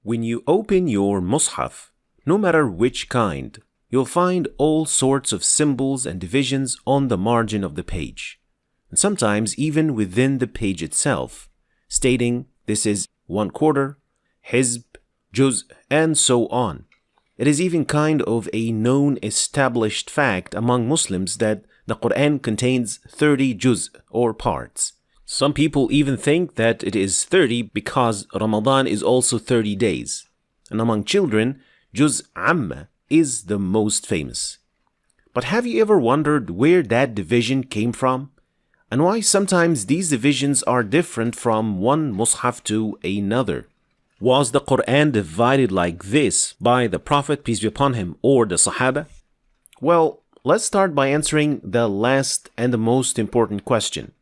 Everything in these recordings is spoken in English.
When you open your Mus'haf, no matter which kind, you'll find all sorts of symbols and divisions on the margin of the page, and sometimes even within the page itself, stating this is 1/4, hizb, juz, and so on. It is even kind of a known established fact among Muslims that the Quran contains 30 juz or parts. Some people even think that it is 30 because Ramadan is also 30 days. And among children, juz amma is the most famous. But have you ever wondered where that division came from? And why sometimes these divisions are different from one mushaf to another? Was the Quran divided like this by the Prophet, peace be upon him, or the Sahaba? Well, let's start by answering the last and the most important question.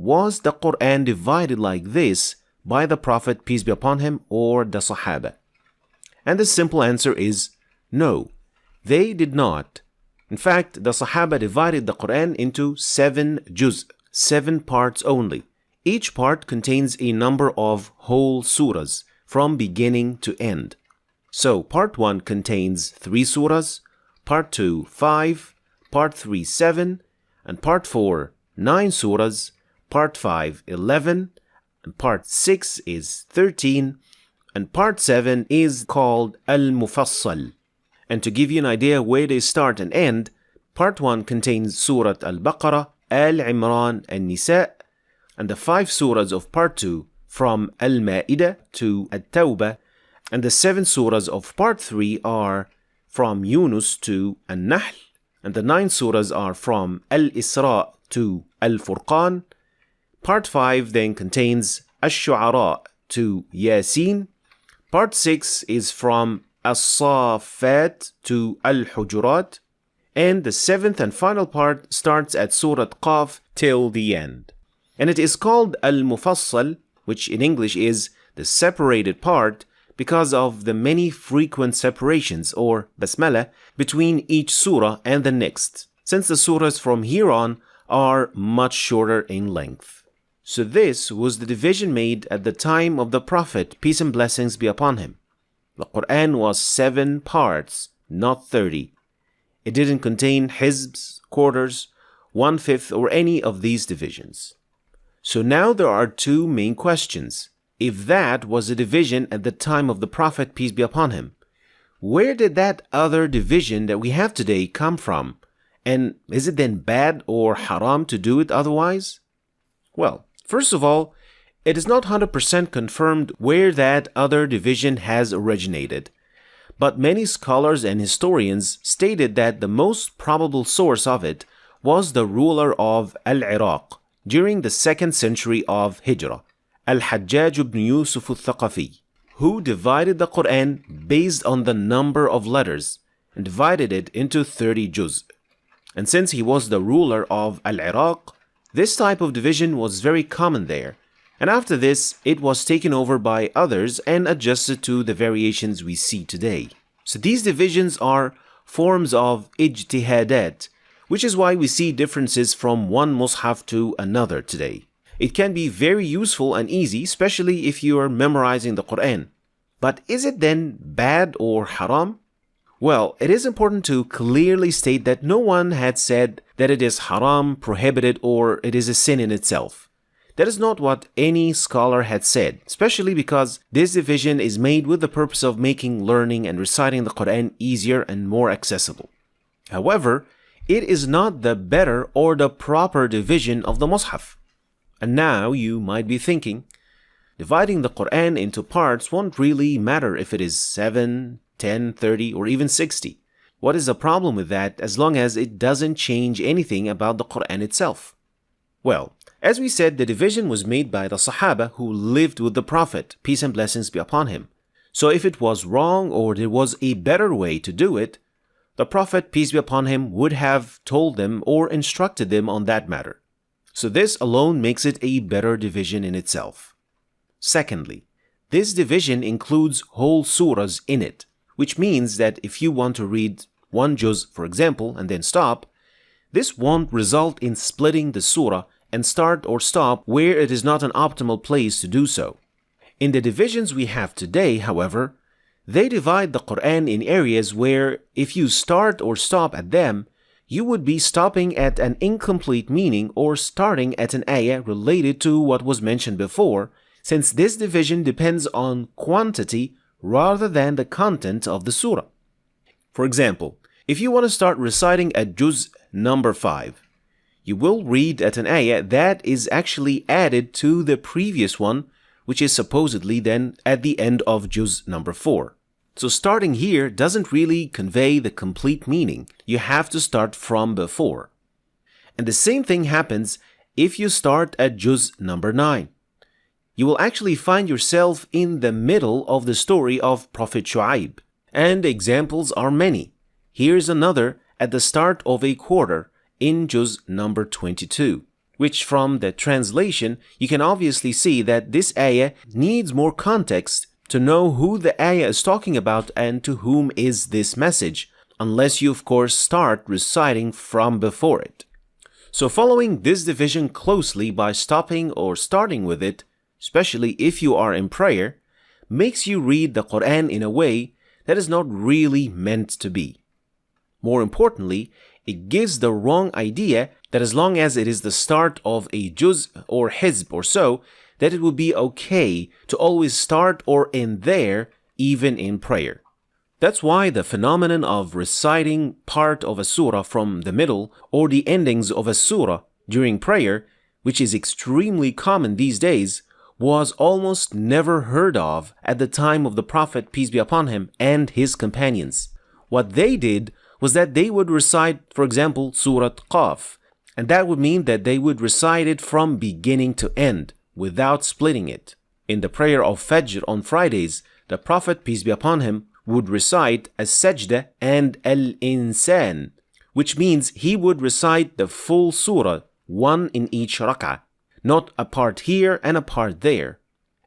Was the Quran divided like this by the Prophet, peace be upon him, or the Sahaba? And the simple answer is no, they did not. In fact, the Sahaba divided the Quran into 7 juz, 7 parts only. Each part contains a number of whole surahs from beginning to end. So, part 1 contains 3 surahs, part 2 5, part 3 7, and part 4 9 surahs, part 5 11, and part 6 is 13, and part 7 is called Al-Mufassal. And to give you an idea where they start and end, part 1 contains Surah Al-Baqarah, Al-Imran, and Nisa, and the 5 surahs of part 2 from Al-Ma'idah to At-Tawbah, and the 7 surahs of part 3 are from Yunus to An-Nahl, and the 9 surahs are from Al-Isra to Al-Furqan. Part 5 then contains Ash-Shu'ara to Yasin. Part 6 is from As-Saffat to Al-Hujurat. And the 7th and final part starts at Surah Qaf till the end. And it is called Al-Mufassal, which in English is the separated part, because of the many frequent separations or basmala between each surah and the next, since the surahs from here on are much shorter in length. So this was the division made at the time of the Prophet, peace and blessings be upon him. The Quran was 7 parts, not 30. It didn't contain hizbs, quarters, 1/5, or any of these divisions. So now there are 2 main questions. If that was a division at the time of the Prophet, peace be upon him, where did that other division that we have today come from? And is it then bad or haram to do it otherwise? Well, first of all, it is not 100% confirmed where that other division has originated. But many scholars and historians stated that the most probable source of it was the ruler of Al-Iraq during the 2nd century of Hijrah, Al-Hajjaj ibn Yusuf al-Thaqafi, who divided the Quran based on the number of letters and divided it into 30 juz. And since he was the ruler of Al-Iraq, this type of division was very common there. And after this, it was taken over by others and adjusted to the variations we see today. So these divisions are forms of ijtihadat, which is why we see differences from one mushaf to another today. It can be very useful and easy, especially if you are memorizing the Quran. But is it then bad or haram? Well, it is important to clearly state that no one had said that it is haram, prohibited, or it is a sin in itself. That is not what any scholar had said, especially because this division is made with the purpose of making learning and reciting the Quran easier and more accessible. However, it is not the better or the proper division of the Mus'haf. And now you might be thinking, dividing the Quran into parts won't really matter if it is 7, 10, 30, or even 60. What is the problem with that as long as it doesn't change anything about the Quran itself? Well, as we said, the division was made by the Sahaba who lived with the Prophet, peace and blessings be upon him. So if it was wrong or there was a better way to do it, the Prophet, peace be upon him, would have told them or instructed them on that matter. So this alone makes it a better division in itself. Secondly, this division includes whole surahs in it, which means that if you want to read 1 juz, for example, and then stop, this won't result in splitting the surah and start or stop where it is not an optimal place to do so. In the divisions we have today, however, they divide the Quran in areas where if you start or stop at them, you would be stopping at an incomplete meaning or starting at an ayah related to what was mentioned before, since this division depends on quantity rather than the content of the surah. For example, if you want to start reciting at juz number 5, you will read at an ayah that is actually added to the previous one, which is supposedly then at the end of juz number 4. So starting here doesn't really convey the complete meaning. You have to start from before. And the same thing happens if you start at juz number 9. You will actually find yourself in the middle of the story of Prophet Shu'aib. And examples are many. Here's another at the start of a quarter in juz number 22, which from the translation you can obviously see that this ayah needs more context to know who the ayah is talking about and to whom is this message, unless you of course start reciting from before it. So following this division closely by stopping or starting with it, especially if you are in prayer, makes you read the Quran in a way that is not really meant to be. More importantly, it gives the wrong idea that as long as it is the start of a juz or hizb or so, that it will be okay to always start or end there, even in prayer. That's why the phenomenon of reciting part of a surah from the middle or the endings of a surah during prayer, which is extremely common these days, was almost never heard of at the time of the Prophet, peace be upon him, and his companions. What they did was that they would recite, for example, Surah Qaf, and that would mean that they would recite it from beginning to end, without splitting it. In the prayer of Fajr on Fridays, the Prophet, peace be upon him, would recite As-Sajdah and Al-Insan, which means he would recite the full surah, one in each rak'ah, not a part here and a part there.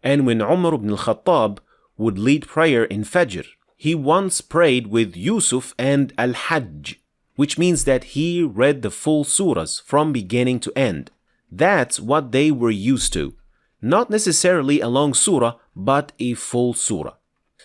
And when Umar ibn al-Khattab would lead prayer in Fajr, he once prayed with Yusuf and Al-Hajj, which means that he read the full surahs from beginning to end. That's what they were used to. Not necessarily a long surah, but a full surah.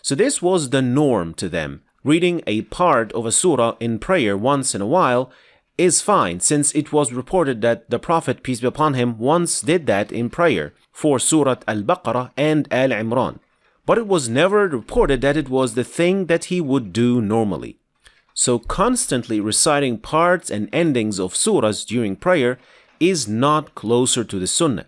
So this was the norm to them. Reading a part of a surah in prayer once in a while is fine, since it was reported that the Prophet, peace be upon him, once did that in prayer for Surah Al-Baqarah and Al-Imran. But it was never reported that it was the thing that he would do normally. So constantly reciting parts and endings of surahs during prayer is not closer to the sunnah.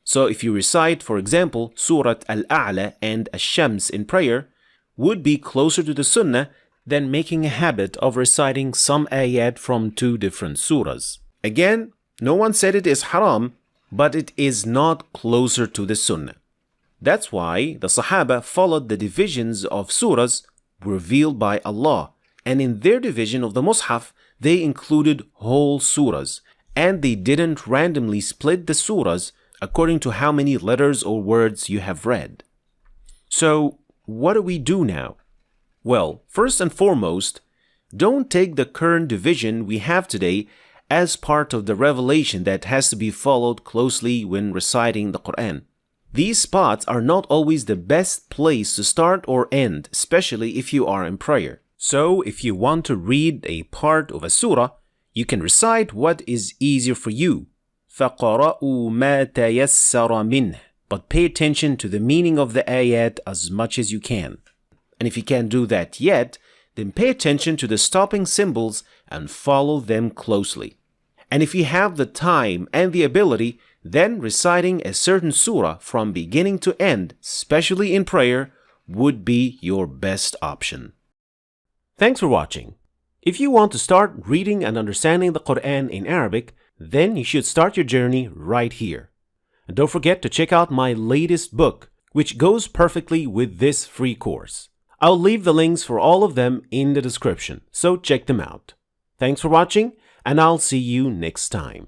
So if you recite, for example, Surah Al-A'la and Ash-Shams in prayer, would be closer to the sunnah than making a habit of reciting some ayat from two different surahs. Again, no one said it is haram, but it is not closer to the sunnah. That's why the Sahaba followed the divisions of surahs revealed by Allah, and in their division of the Mus'haf, they included whole surahs, and they didn't randomly split the surahs according to how many letters or words you have read. So, what do we do now? Well, first and foremost, don't take the current division we have today as part of the revelation that has to be followed closely when reciting the Quran. These spots are not always the best place to start or end, especially if you are in prayer. So, if you want to read a part of a surah, you can recite what is easier for you. فَقَرَأُوا مَا تَيَسَّرَ مِنْهِ. But pay attention to the meaning of the ayat as much as you can. And if you can't do that yet, then pay attention to the stopping symbols and follow them closely. And if you have the time and the ability, then reciting a certain surah from beginning to end, especially in prayer, would be your best option. Thanks for watching. If you want to start reading and understanding the Quran in Arabic, then you should start your journey right here. And don't forget to check out my latest book, which goes perfectly with this free course. I'll leave the links for all of them in the description, so check them out. Thanks for watching, and I'll see you next time.